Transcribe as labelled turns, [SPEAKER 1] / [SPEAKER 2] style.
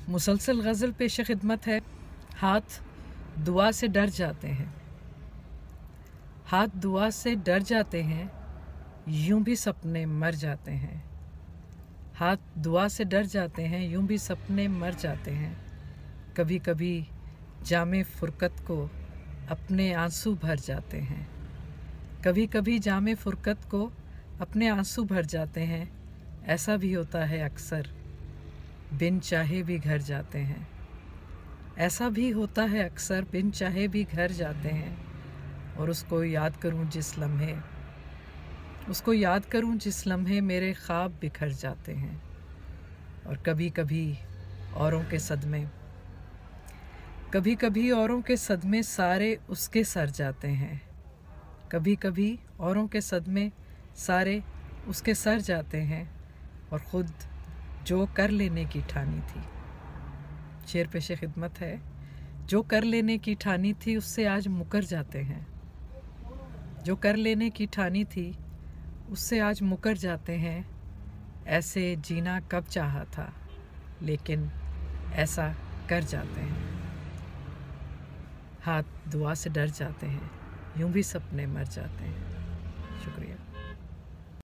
[SPEAKER 1] मुसलसल गज़ल पेश खिदमत है। हाथ दुआ से डर जाते हैं, हाथ दुआ से डर जाते हैं, यूं भी सपने मर जाते हैं। हाथ दुआ से डर जाते हैं, यूं भी सपने मर जाते हैं। कभी कभी जामे फुरकत को अपने आंसू भर जाते हैं, कभी कभी जामे फुरकत को अपने आंसू भर जाते हैं। ऐसा भी होता है अक्सर, बिन चाहे भी घर जाते हैं। ऐसा भी होता है अक्सर, बिन चाहे भी घर जाते हैं। और उसको याद करूं जिस लम्हे, उसको याद करूं जिस लम्हे मेरे ख्वाब बिखर जाते हैं। और कभी कभी औरों के सदमे, कभी कभी औरों के सदमे सारे उसके सर जाते हैं। कभी कभी औरों के सदमे सारे उसके सर जाते हैं। और ख़ुद जो कर लेने की ठानी थी, शेर पेश खिदमत है, जो कर लेने की ठानी थी उससे आज मुकर जाते हैं। जो कर लेने की ठानी थी उससे आज मुकर जाते हैं। ऐसे जीना कब चाहा था, लेकिन ऐसा कर जाते हैं। हाथ दुआ से डर जाते हैं, यूं भी सपने मर जाते हैं। शुक्रिया।